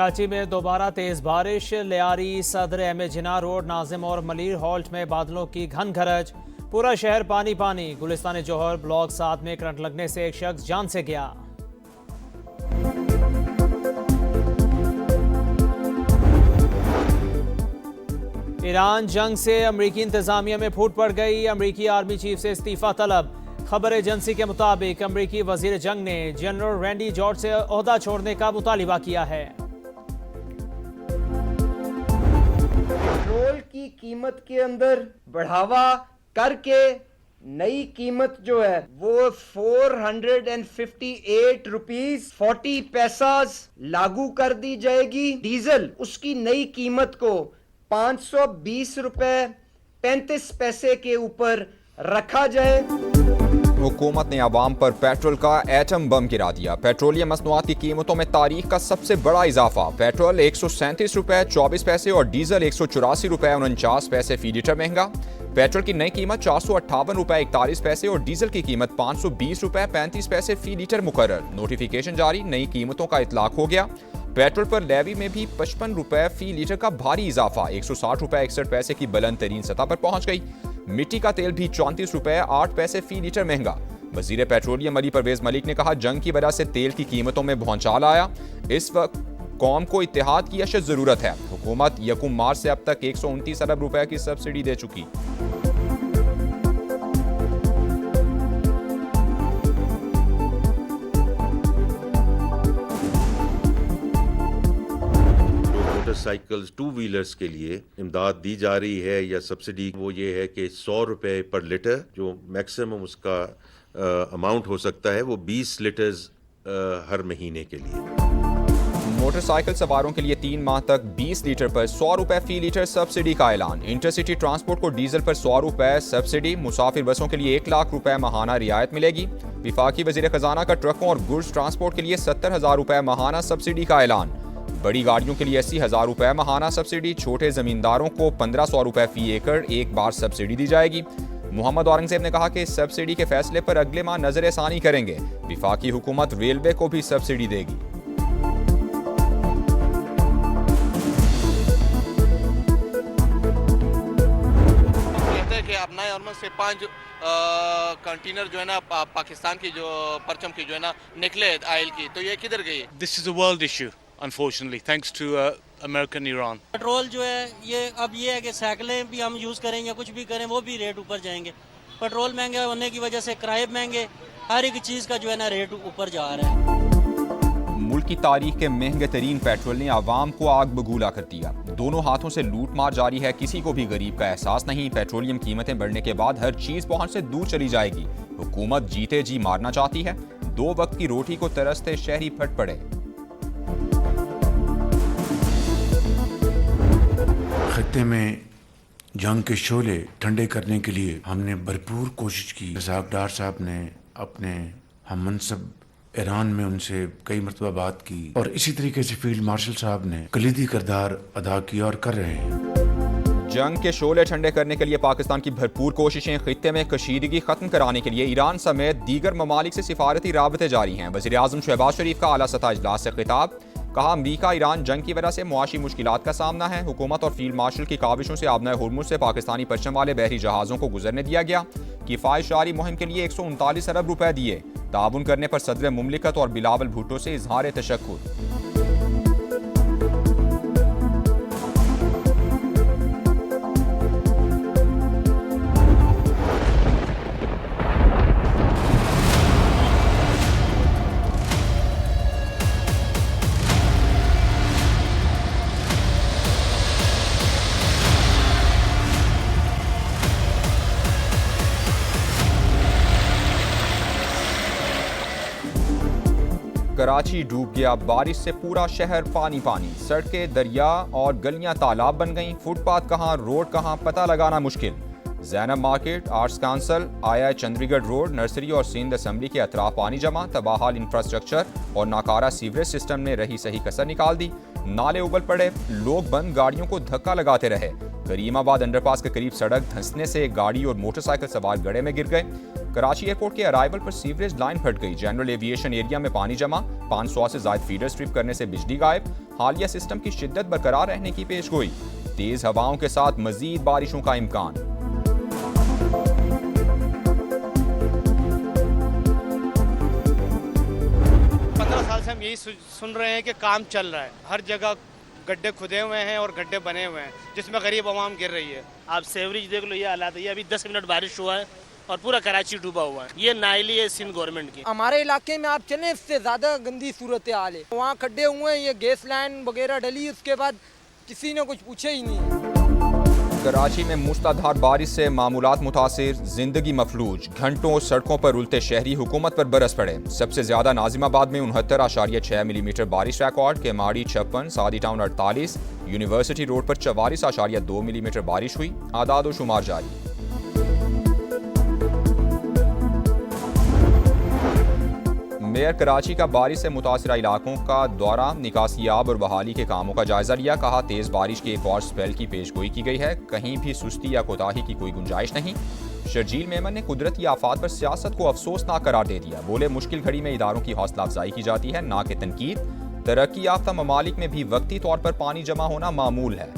कराची में दोबारा तेज बारिश, लियारी, सदर अहमद जिना रोड, नाजिम और मलीर हॉल्ट में बादलों की घन गरज। पूरा शहर पानी पानी। गुलिस्तान जौहर ब्लॉक 7 में करंट लगने से एक शख्स जान से गया। ईरान जंग से अमरीकी इंतजामिया में फूट पड़ गई। अमरीकी आर्मी चीफ से इस्तीफा तलब। खबर एजेंसी के मुताबिक अमरीकी वजीर जंग ने जनरल रैंडी जॉर्ज से ओहदा छोड़ने का मुतालिबा किया है। पेट्रोल की कीमत के अंदर बढ़ावा करके नई कीमत जो है वो 458 रुपीज 40 पैसा लागू कर दी जाएगी। डीजल उसकी नई कीमत को 520 रुपए 35 पैसे के ऊपर रखा जाए। हुकूमत ने आवाम पर पेट्रोल का एटम बम गिरा दिया। पेट्रोलियम मसनूआत की कीमतों में तारीख का सबसे बड़ा इजाफा। पेट्रोल 137 रुपए 24 पैसे और डीजल 184 रुपए 49 पैसे फी लीटर महंगा। पेट्रोल की नई कीमत 458 रुपए 41 पैसे और डीजल की कीमत 520 रुपए 35 पैसे फी लीटर मुकर्रर। नोटिफिकेशन जारी, नई कीमतों का इतलाक हो गया। पेट्रोल पर लेवी में भी 55 रुपए फी लीटर का भारी इजाफा, 160 रुपए 61 पैसे की बुलंद तरीन सतह पर पहुंच गई। मिट्टी का तेल भी 34 रुपए 8 पैसे फी लीटर महंगा। वजीर पेट्रोलियम अली परवेज मलिक ने कहा, जंग की वजह से तेल की कीमतों में भौचाल आया। इस वक्त कौम को इत्तेहाद की अशद जरूरत है। हुकूमत 1 मार्च से अब तक 129 अरब रुपए की सब्सिडी दे चुकी। मोटरसाइकिल्स 2 व्हीलर्स के लिए इमदाद दी जा रही है या सब्सिडी, वो ये है कि 100 रुपए पर लीटर जो मैक्सिमम उसका अमाउंट हो सकता है वो 20 लीटर्स हर महीने के लिए। मोटरसाइकिल सवारों के लिए 3 माह तक 20 लीटर पर 100 रुपए फी लीटर सब्सिडी का ऐलान। इंटरसिटी ट्रांसपोर्ट को डीजल पर 100 रुपए सब्सिडी। मुसाफिर बसों के लिए 1 लाख रुपए माहाना रियायत मिलेगी। विफाकी वजीर खजाना का ट्रकों और गुड्स ट्रांसपोर्ट के लिए 70,000 रुपए माहाना सब्सिडी का ऐलान। बड़ी गाड़ियों के लिए 80,000 रुपए माहाना सब्सिडी। छोटे जमींदारों को 1500 रुपए फी एकड़ एक बार सब्सिडी दी जाएगी। मोहम्मद औरंगजेब ने कहा कि इस सब्सिडी के फैसले पर अगले माह नजरसानी करेंगे। विफाकी हुकूमत रेलवे को भी सब्सिडी देगी। कहते हैं कि अब नए ऑर्डर से 5 कंटेनर जो है ना पाकिस्तान की जो परचम की जो है ना निकले आयल की, तो ये किधर गई? This is a world issue unfortunately thanks to American Iran. Petrol जो है ये अब ये है कि साइकिलें भी हम यूज़ करेंगे, कुछ भी करें वो भी रेट ऊपर जाएंगे। पेट्रोल महंगा होने की वजह से किराए महंगे, हर एक चीज़ का जो है ना रेट ऊपर जा रहा है। मुल्क की तारीख के महंगे तरीन पेट्रोल ने आवाम को आग बगूला कर दिया। दोनों हाथों से लूट मार जारी है, किसी को भी गरीब का एहसास नहीं। पेट्रोलियम कीमतें बढ़ने के बाद हर चीज पहुंच से दूर चली जाएगी। हुकूमत जीते जी मारना चाहती है। 2 वक्त की रोटी को तरसते शहरी फट पड़े। खत्ते में जंग के शोले ठंडे करने के लिए हमने भरपूर कोशिश की। रज़ाकदार साहब ने अपने हम मनसब ईरान में उनसे कई मरतबा बात की और इसी तरीके से फील्ड मार्शल साहब ने कलीदी किरदार अदा किया और कर रहे हैं। जंग के शोले ठंडे करने के लिए पाकिस्तान की भरपूर कोशिशें। खित्ते में कशीदगी खत्म कराने के लिए ईरान समेत दीगर ममालिक से सिफारती राबते जारी हैं। वज़ीर आज़म शहबाज शरीफ का आला सतह इजलास से खिताब। कहा, अमरीका ईरान जंग की वजह से मुआशी मुश्किलात का सामना है। हुकूमत और फील्ड मार्शल की काविशों से आबना हुर्मुज से पाकिस्तानी परचम वाले बहरी जहाज़ों को गुजरने दिया गया। किफ़ायत जारी मुहिम के लिए 139 अरब रुपए दिए। ताउन करने पर सदर मुमलिकत और बिलावल भुट्टो से इजहार तशक्कुर। कराची डूब गया, बारिश से पूरा शहर पानी पानी। सड़कें दरिया और गलियां तालाब बन गईं। फुटपाथ कहाँ, रोड कहाँ, पता लगाना मुश्किल। जैनब मार्केट, आर्ट्स काउंसिल, आया चंडीगढ़ रोड, नर्सरी और सिंध असम्बली के अतराफ पानी जमा। तबाहाल इंफ्रास्ट्रक्चर और नाकारा सीवरेज सिस्टम ने रही सही कसर निकाल दी। नाले उबल पड़े, लोग बंद गाड़ियों को धक्का लगाते रहे। करीमाबाद अंडरपास के करीब सड़क धंसने से गाड़ी और मोटरसाइकिल सवार गड्ढे में गिर गए। कराची एयरपोर्ट के अराइवल पर सीवरेज लाइन फट गई। जनरल एविएशन एरिया में पानी जमा, 500 से ज्यादा फीडर स्ट्रिप करने से बिजली गायब। हालिया सिस्टम की शिद्दत बरकरार रहने की पेशगोई। तेज हवाओं के साथ मजीद बारिशों का इम्कान। 15 साल से हम यही सुन रहे हैं कि काम चल रहा है, हर जगह गड्ढे खुदे हुए हैं और गड्ढे बने हुए हैं जिसमें गरीब आवाम गिर रही है। आप सेवरेज देख लो, ये हालात है। ये अभी 10 मिनट बारिश हुआ है और पूरा कराची डूबा हुआ है। ये नाइली है सिंध गवर्नमेंट की। हमारे इलाके में आप चलें, इससे ज़्यादा गंदी सूरत हाल है। वहाँ खड्डे हुए हैं, ये गैस लाइन वगैरह डली, उसके बाद किसी ने कुछ पूछे ही नहीं। कराची में मूसलाधार बारिश से मामूलात मुतासिर, जिंदगी मफलूज। घंटों सड़कों पर उलटे शहरी हुकूमत पर बरस पड़े। सबसे ज्यादा नाजिमाबाद में 69.6 मिलीमीटर बारिश रिकॉर्ड, केमाड़ी 56, सादी टाउन 48, यूनिवर्सिटी रोड पर 44.2 मिलीमीटर बारिश हुई। आदाद व शुमार जारी। मेयर कराची का बारिश से मुतासरा इलाकों का दौरा, निकासियाब और बहाली के कामों का जायजा लिया। कहा तेज बारिश के एक और स्पेल की पेशगोई की गई है, कहीं भी सुस्ती या कोताही की कोई गुंजाइश नहीं। शर्जील मेमन ने कुदरती आफात पर सियासत को अफसोसनाक करार दे दिया। बोले मुश्किल घड़ी में इदारों की हौसला अफजाई की जाती है, ना कि तनकीद। तरक्की याफ्ता ममालिक में भी वक्ती तौर पर पानी जमा होना मामूल है।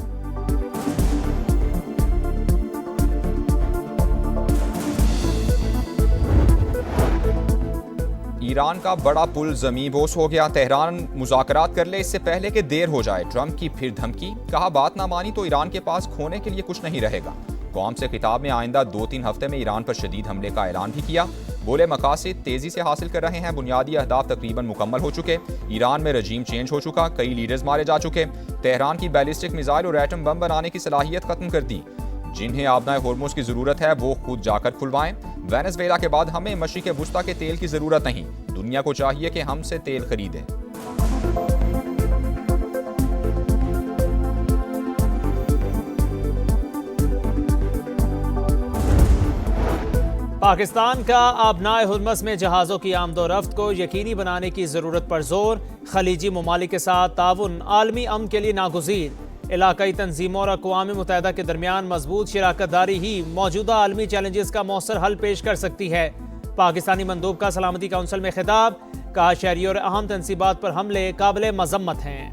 ईरान का बड़ा पुल ज़मींबोस हो गया। तेहरान मुज़ाकरात कर ले इससे पहले कि देर हो जाए। ट्रंप की फिर धमकी, कहा बात ना मानी तो ईरान के पास खोने के लिए कुछ नहीं रहेगा। कौम से खिताब में आइंदा 2-3 हफ्ते में ईरान पर शदीद हमले का ऐलान भी किया। बोले मकासद तेजी से हासिल कर रहे हैं, बुनियादी अहदाफ तकरीबन मुकम्मल हो चुके। ईरान में रजीम चेंज हो चुका, कई लीडर्स मारे जा चुके। तेहरान की बैलिस्टिक मिसाइल और एटम बम बनाने की सलाहियत खत्म कर दी। जिन्हें आबनाए होर्मुज की जरूरत है वो खुद जाकर खुलवाएं। वेनेजुएला के बाद हमें मशरिक़ वुस्ता के तेल की जरूरत नहीं, दुनिया को चाहिए कि हमसे तेल खरीदे। पाकिस्तान का आबनाए हुर्मस में जहाज़ों की आमदोरफ्त को यकीनी बनाने की ज़रूरत पर जोर। खलीजी ममालिक के साथ ताउन आलमी अमन के लिए नागुज़ीर। इलाकाई तंजीमों और अक़वाम मुत्तहिदा के दरमियान मजबूत शराकतदारी ही मौजूदा आलमी चैलेंजेस का मौसर हल पेश कर सकती है। पाकिस्तानी मंदूब का सलामती काउंसिल में खिताब, कहा शहरी और अहम तंसीबात पर हमले काबिल मजम्मत हैं।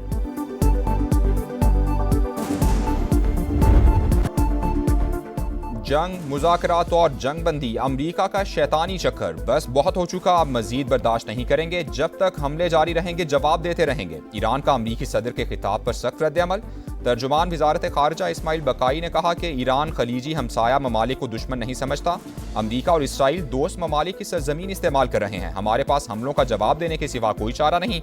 जंग, मुज़ाकरात और जंग बंदी अमरीका का शैतानी चक्कर। बस बहुत हो चुका, अब मजीद बर्दाश्त नहीं करेंगे। जब तक हमले जारी रहेंगे जवाब देते रहेंगे। ईरान का अमरीकी सदर के खिताब पर सख्त रद्द-ए-अमल। तर्जुमान वजारत खारजा इस्माइल बकाई ने कहा कि ईरान खलीजी हमसाया ममालिक को दुश्मन नहीं समझता। अमरीका और इसराइल दोस्त ममालिक की सरजमीन इस्तेमाल कर रहे हैं। हमारे पास हमलों का जवाब देने के सिवा कोई चारा नहीं।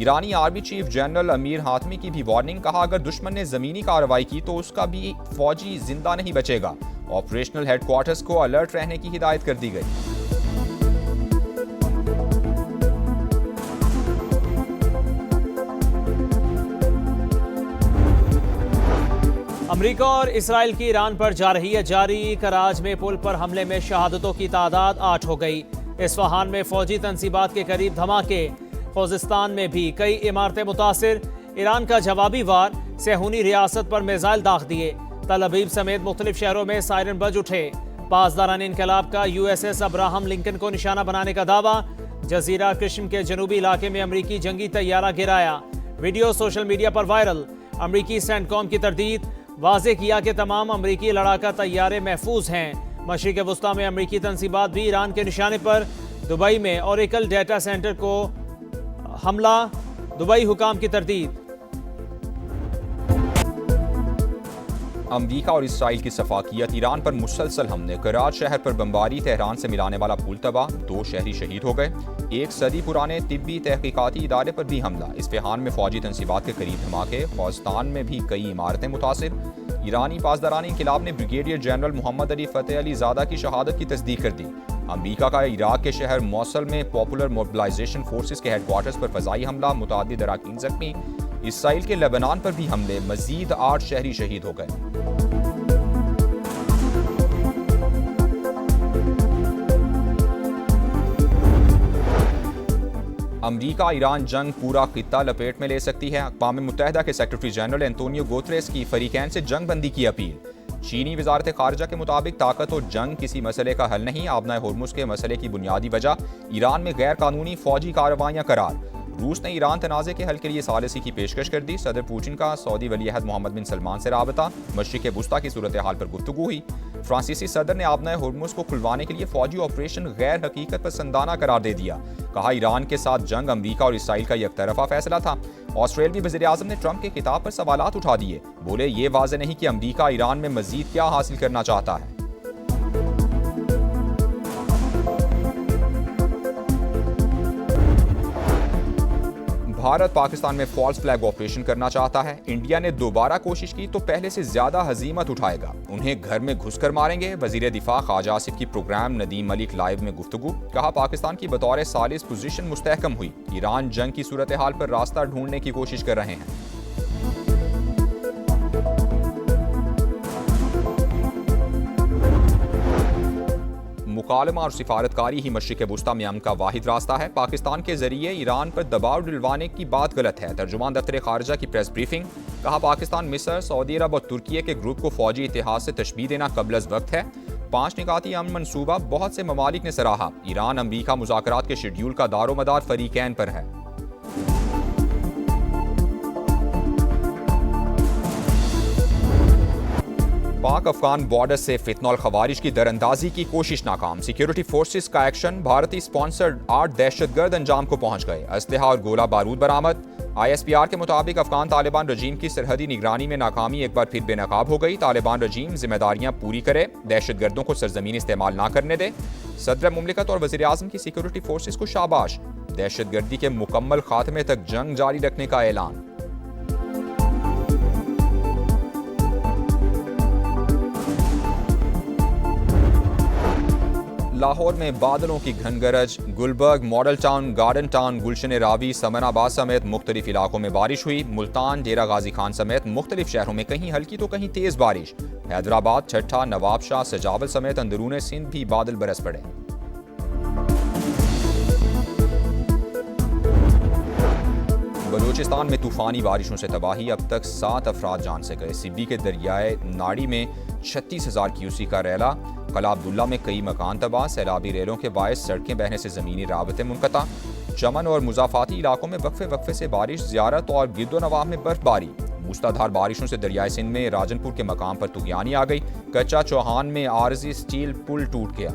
ईरानी army chief general Amir Hatami की भी वार्निंग, कहा अगर दुश्मन ने ज़मीनी कार्रवाई की तो उसका भी फौजी जिंदा नहीं बचेगा। ऑपरेशनल हेडक्वार्टर्स को अलर्ट रहने की हिदायत कर दी गई। अमरीका और इसराइल की ईरान पर जा रही है जारी। कराच में पुल पर हमले में शहादतों की तादाद 8 हो गई। इस्फहान में फौजी तंसीबात के करीब धमाके। खुजिस्तान में भी कई इमारतें मुतासिर। ईरान का जवाबी वार, सेहूनी रियासत पर मिसाइल दाग दिए। तल अबीब समेत मुख्तलिफ शहरों में सायरन बज उठे। पासदारान इनकलाब का USS अब्राहम लिंकन को निशाना बनाने का दावा। जजीरा कृष्ण के जनूबी इलाके में अमरीकी जंगी तैयारा गिराया। वीडियो सोशल मीडिया पर वायरल। अमरीकी सेंटकॉम की तरदीद, वाज़े किया कि तमाम अमरीकी लड़ाका तैयारे महफूज हैं। मशरिक़ वुस्ता में अमरीकी तंसीबात भी ईरान के निशाने पर। दुबई में ओरेकल डेटा सेंटर को हमला, दुबई हुकाम की तरदीद। अमरीका और इसराइल की सफाकियत, ईरान पर मुसलसल हमले। कराच शहर पर बमबारी, तेहरान से मिलाने वाला पुल तबाह, 2 शहरी शहीद हो गए। 1 सदी पुराने तिब्बी तहकीकाती इदारे पर भी हमला। इस्फहान में फौजी तंसीबात के करीब धमाके। खुजिस्तान में भी कई इमारतें मुतासिर। ईरानी पासदारान इनकलाब ने ब्रिगेडियर जनरल मोहम्मद अली फ़तेह अली ज़ादा की शहादत की तस्दीक कर दी। अमरीका का इराक के शहर मौसल में पॉपुलर मोबिलाइजेशन फोर्सेस के हेडक्वार्टर्स पर फ़ज़ाई हमला, मुतअद्दिद अराकीन ज़ख्मी। इसराइल के लेबनान पर भी हमले, मजीद 8 शहरी शहीद हो गए। अमरीका ईरान जंग पूरा खित्ता लपेट में ले सकती है। अक़वाम मुत्तहिदा के सेक्रेटरी जनरल एंटोनियो गुतेरेस की फरीकैन से जंग बंदी की अपील। चीनी वजारत खारजा के मुताबिक ताकत और जंग किसी मसले का हल नहीं, आबना होर्मुज के मसले की बुनियादी वजह ईरान में गैर कानूनी फौजी कार्रवाइयां करार। रूस ने ईरान तनाज़े के हल के लिए सालिसी की पेशकश कर दी। सदर पुतिन का सऊदी वलीअहद मोहम्मद बिन सलमान से राबता, मशरिक़ वुस्ता की सूरत हाल पर गुफ्तगू हुई। फ्रांसीसी सदर ने आबना होर्मुज को खुलवाने के लिए फौजी ऑपरेशन गैर हकीकत पसंदाना करार दे दिया। कहा ईरान के साथ जंग अमरीका और इसराइल का एकतरफा फैसला था। ऑस्ट्रेलियावी वज़ीर आज़म ने ट्रंप के खिताब पर सवालात उठा दिए। बोले ये वाज़ेह नहीं कि अमरीका ईरान में मज़ीद क्या हासिल करना चाहता है। भारत पाकिस्तान में फॉल्स फ्लैग ऑपरेशन करना चाहता है। इंडिया ने दोबारा कोशिश की तो पहले से ज्यादा हजीमत उठाएगा, उन्हें घर में घुसकर मारेंगे। वजीर दिफा ख्वाजा आसिफ की प्रोग्राम नदीम मलिक लाइव में गुफ्तगू। कहा पाकिस्तान की बतौर सालिस पोजीशन मुस्तहकम हुई। ईरान जंग की सूरत हाल पर रास्ता ढूंढने की कोशिश कर रहे हैं। मुकालमा और सिफारतकारी ही मशरिक़ वुस्ता में अमन का वाहिद रास्ता है। पाकिस्तान के जरिए ईरान पर दबाव डलवाने की बात गलत है। तर्जुमान दफ्तर खारजा की प्रेस ब्रीफिंग। कहा पाकिस्तान, मिस्र, सऊदी अरब और तुर्की के ग्रुप को फौजी इतिहाद से तशबीह देना कबल अज़ वक्त है। 5 निकाती अमन मनसूबा बहुत से ममालिक ने सराहा। ईरान अमरीका मुज़ाकरात के शेड्यूल का दारोमदार फरीकैन पर है। पाक अफगान बॉर्डर से फितनॉल खवारिज की दरअंदाजी की कोशिश नाकाम। सिक्योरिटी फोर्सेस का एक्शन, भारतीय स्पॉन्सर्ड 8 दहशतगर्द अंजाम को पहुंच गए। असलहा और गोला बारूद बरामद। ISPR के मुताबिक अफगान तालिबान रजीम की सरहदी निगरानी में नाकामी एक बार फिर बेनकाब हो गई। तालिबान रजीम जिम्मेदारियां पूरी करे, दहशतगर्दों को सरजमीन इस्तेमाल ना करने दे। सदर मुमलिकत और वज़ीर आज़म की सिक्योरिटी फोर्सेस को शाबाश। दहशतगर्दी के मुकम्मल खात्मे तक जंग जारी रखने का ऐलान। लाहौर में बादलों की घनगरज। Gulberg, Model Town, Garden Town, Gulshan Ravi, Samnabad समेत मुख्तलिफ इलाकों में बारिश हुई। मुल्तान, डेरा गाजी खान समेत मुख्तलिफ शहरों में कहीं हल्की तो कहीं तेज बारिश। हैदराबाद, छठा, नवाबशाह, सजावल समेत अंदरून सिंध भी बादल बरस पड़े। बलूचिस्तान में तूफानी बारिशों से तबाही, अब तक 7 अफराद जान से गए। सिब्बी के दरियाए नाड़ी में 36,000 क्यूसी का रैला। कला अब्दुल्ला में कई मकान तबाह। सैलाबी रेलों के बायस सड़कें बहने से ज़मीनी राबते मुनक़ता। चमन और मुज़ाफ़ाती इलाकों में वक्फे वक्फे से बारिश, ज़ियारत और गिरदोनवाह में बर्फबारी। मूसलाधार बारिशों से दरियाए सिंध में राजनपुर के मकाम पर तुग़यानी आ गई। कच्चा चौहान में आरज़ी स्टील पुल टूट गया।